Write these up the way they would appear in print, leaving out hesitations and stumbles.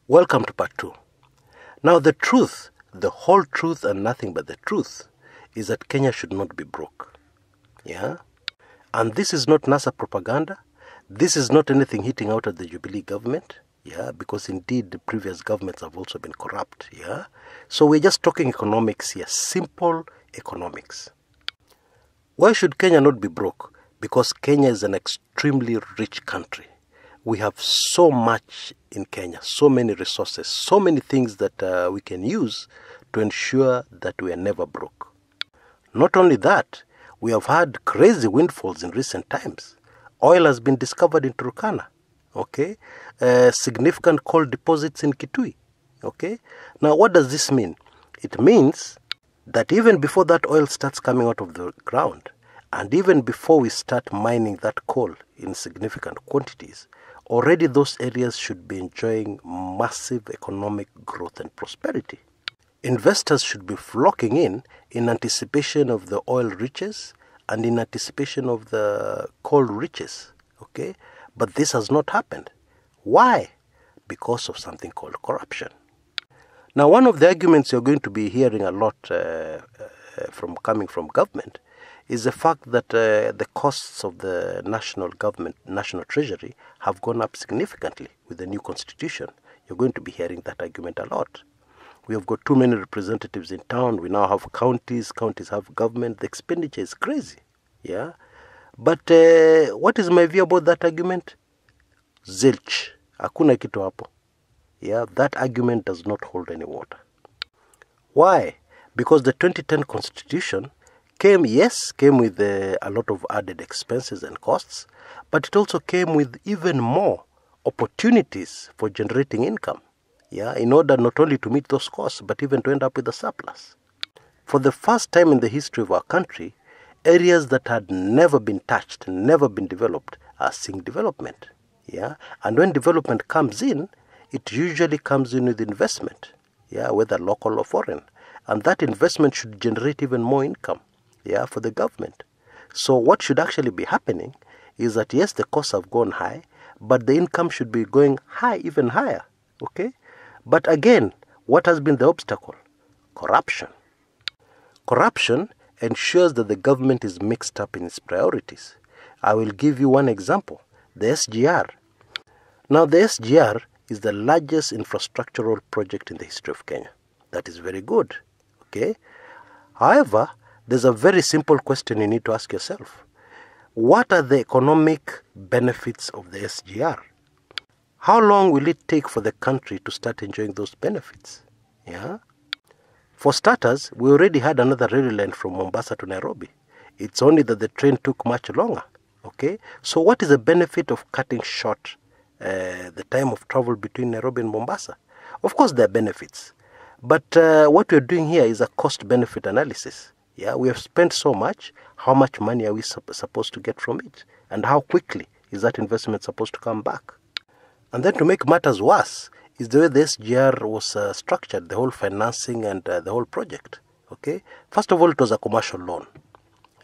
Welcome to part 2. Now the truth, the whole truth and nothing but the truth, is that Kenya should not be broke. Yeah? And this is not NASA propaganda. This is not anything hitting out at the Jubilee government. Yeah, because indeed the previous governments have also been corrupt. Yeah? So we're just talking economics here, simple economics. Why should Kenya not be broke? Because Kenya is an extremely rich country. We have so much in Kenya, so many resources, so many things that we can use to ensure that we are never broke. Not only that, we have had crazy windfalls in recent times. Oil has been discovered in Turkana, okay? Significant coal deposits in Kitui, okay? Now, what does this mean? It means that even before that oil starts coming out of the ground, and even before we start mining that coal in significant quantities, already those areas should be enjoying massive economic growth and prosperity. Investors should be flocking in anticipation of the oil riches and in anticipation of the coal riches, okay? But this has not happened. Why? Because of something called corruption. Now, one of the arguments you're going to be hearing a lot coming from government is the fact that the costs of the national government, national treasury, have gone up significantly with the new constitution. You're going to be hearing that argument a lot. We have got too many representatives in town. We now have counties. Counties have government. The expenditure is crazy. Yeah. But what is my view about that argument? Zilch. Hakuna kitu hapo. Yeah. That argument does not hold any water. Why? Because the 2010 constitution came with a lot of added expenses and costs, but it also came with even more opportunities for generating income, yeah, in order not only to meet those costs, but even to end up with a surplus. For the first time in the history of our country, areas that had never been touched, never been developed, are seeing development, yeah, and when development comes in, it usually comes in with investment, yeah, whether local or foreign, and that investment should generate even more income, yeah, for the government. So what should actually be happening is that, yes, the costs have gone high, but the income should be going high, even higher, okay? But again, what has been the obstacle? Corruption. Corruption ensures that the government is mixed up in its priorities. I will give you one example, the SGR. Now, the SGR is the largest infrastructural project in the history of Kenya. That is very good, okay? However, there's a very simple question you need to ask yourself. What are the economic benefits of the SGR? How long will it take for the country to start enjoying those benefits? Yeah. For starters, we already had another rail line from Mombasa to Nairobi. It's only that the train took much longer. Okay. So what is the benefit of cutting short the time of travel between Nairobi and Mombasa? Of course, there are benefits. But what we're doing here is a cost-benefit analysis. Yeah, we have spent so much. How much money are we supposed to get from it? And how quickly is that investment supposed to come back? And then to make matters worse is the way the SGR was structured, the whole financing and the whole project. Okay. First of all, it was a commercial loan.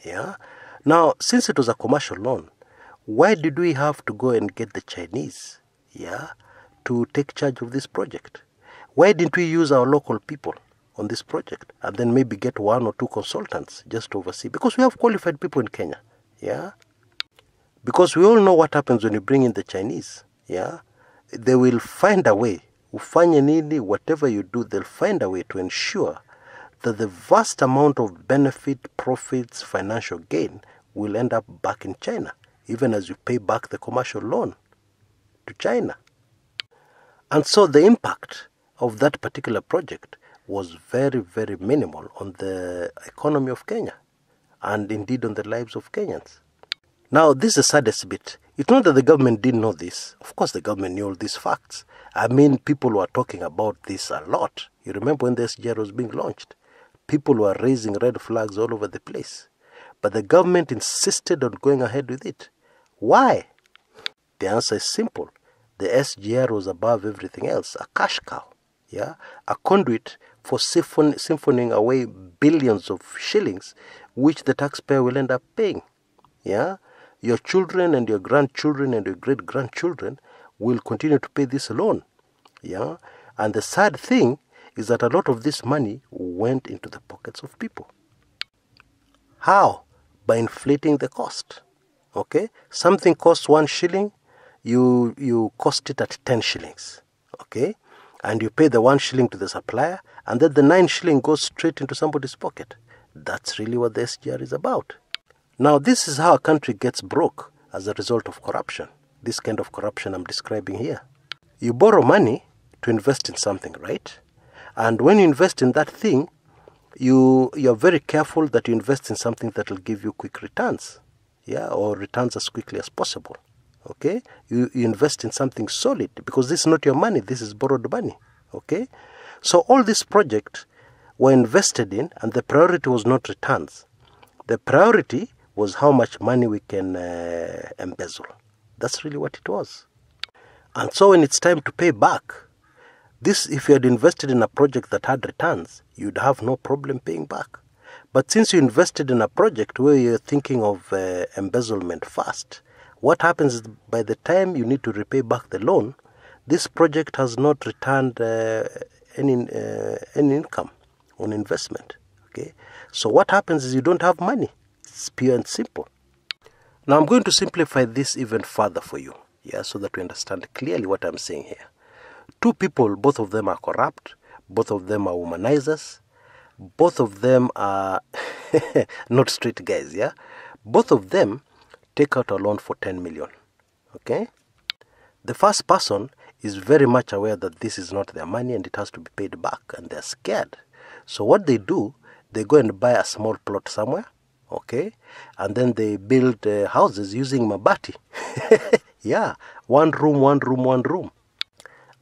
Yeah. Now, since it was a commercial loan, why did we have to go and get the Chinese, yeah, to take charge of this project? Why didn't we use our local people on this project and then maybe get one or two consultants just to oversee? Because we have qualified people in Kenya, yeah? Because we all know what happens when you bring in the Chinese, yeah? They will find a way, ufanye nini, whatever you do, they'll find a way to ensure that the vast amount of benefit, profits, financial gain will end up back in China, even as you pay back the commercial loan to China. And so the impact of that particular project was very, very minimal on the economy of Kenya and indeed on the lives of Kenyans. Now, this is the saddest bit. It's not that the government didn't know this. Of course, the government knew all these facts. I mean, people were talking about this a lot. You remember when the SGR was being launched? People were raising red flags all over the place. But the government insisted on going ahead with it. Why? The answer is simple. The SGR was above everything else, a cash cow. Yeah, a conduit for siphoning away billions of shillings, which the taxpayer will end up paying. Yeah, your children and your grandchildren and your great-grandchildren will continue to pay this loan. Yeah, and the sad thing is that a lot of this money went into the pockets of people. How? By inflating the cost. Okay, something costs 1 shilling, you cost it at 10 shillings. Okay, and you pay the 1 shilling to the supplier, and then the 9 shilling goes straight into somebody's pocket. That's really what the SGR is about. Now, this is how a country gets broke as a result of corruption. This kind of corruption I'm describing here. You borrow money to invest in something, right? And when you invest in that thing, you're very careful that you invest in something that will give you quick returns, yeah, or returns as quickly as possible. Okay, you invest in something solid because this is not your money, this is borrowed money. Okay, so all these projects were invested in, and the priority was not returns. The priority was how much money we can embezzle. That's really what it was. And so when it's time to pay back, this, if you had invested in a project that had returns, you'd have no problem paying back. But since you invested in a project where you're thinking of embezzlement first, what happens is by the time you need to repay back the loan, this project has not returned any income on investment. Okay, so what happens is you don't have money. It's pure and simple. Now I'm going to simplify this even further for you, yeah, so that we understand clearly what I'm saying here. Two people, both of them are corrupt, both of them are womanizers, both of them are not straight guys, yeah. Both of them take out a loan for 10 million, okay. The first person is very much aware that this is not their money and it has to be paid back, and they're scared. So what they do, they go and buy a small plot somewhere, okay, and then they build houses using mabati. Yeah, one room.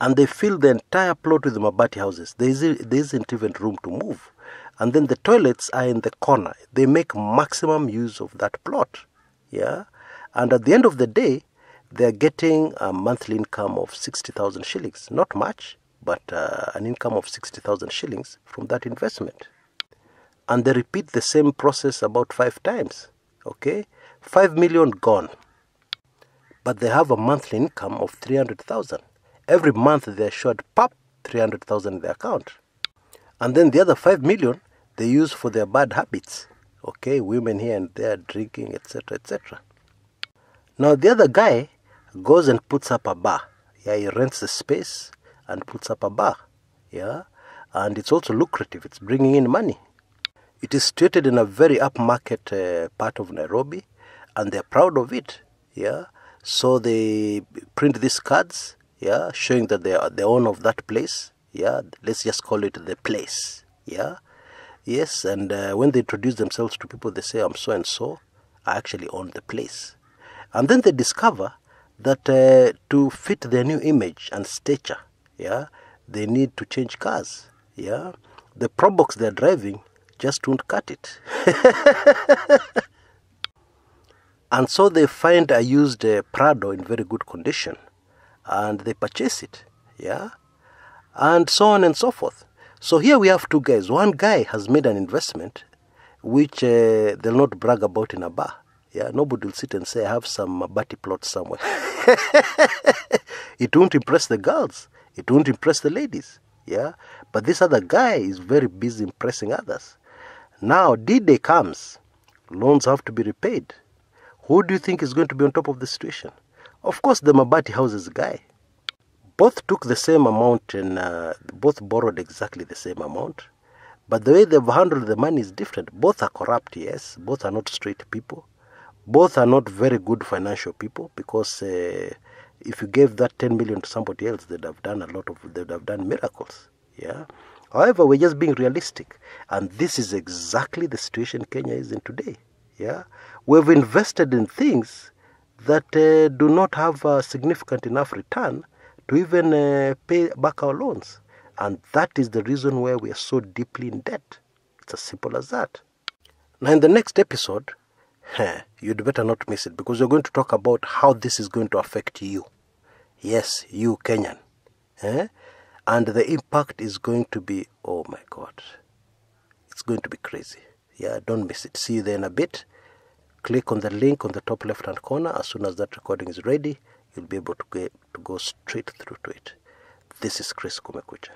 And they fill the entire plot with mabati houses. There isn't even room to move. And then the toilets are in the corner. They make maximum use of that plot. Yeah, and at the end of the day, they're getting a monthly income of 60,000 shillings. Not much, but an income of 60,000 shillings from that investment. And they repeat the same process about 5 times. Okay, 5 million gone. But they have a monthly income of 300,000. Every month they're assured, pop, 300,000 in their account. And then the other 5 million they use for their bad habits. Okay, women here and there, drinking, etc., etc. Now the other guy goes and puts up a bar. Yeah, he rents the space and puts up a bar. Yeah, and it's also lucrative. It's bringing in money. It is situated in a very upmarket part of Nairobi, and they're proud of it. Yeah, so they print these cards, yeah, showing that they are the owner of that place. Yeah, let's just call it the place. Yeah, yes, and when they introduce themselves to people, they say, I'm so and so. I actually own the place. And then they discover that to fit their new image and stature, yeah, they need to change cars. Yeah, the Probox they're driving just won't cut it. And so they find a used Prado in very good condition, and they purchase it. Yeah, and so on and so forth. So here we have two guys. One guy has made an investment which they'll not brag about in a bar. Yeah, nobody will sit and say, I have some mabati plots somewhere. It won't impress the girls. It won't impress the ladies. Yeah, but this other guy is very busy impressing others. Now, D-Day comes. Loans have to be repaid. Who do you think is going to be on top of the situation? Of course, the mabati houses guy. Both took the same amount and both borrowed exactly the same amount. But the way they've handled the money is different. Both are corrupt, yes. Both are not straight people. Both are not very good financial people, because if you gave that 10 million to somebody else, they'd have done miracles. Yeah. However, we're just being realistic. And this is exactly the situation Kenya is in today. Yeah. We've invested in things that do not have a significant enough return to even pay back our loans. And that is the reason why we are so deeply in debt. It's as simple as that. Now, in the next episode, you'd better not miss it, because we're going to talk about how this is going to affect you. Yes, you Kenyan. And the impact is going to be, oh my God, it's going to be crazy. Yeah, don't miss it. See you there in a bit. Click on the link on the top left-hand corner. As soon as that recording is ready, you'll be able to go straight through to it. This is Chris Kumekucha.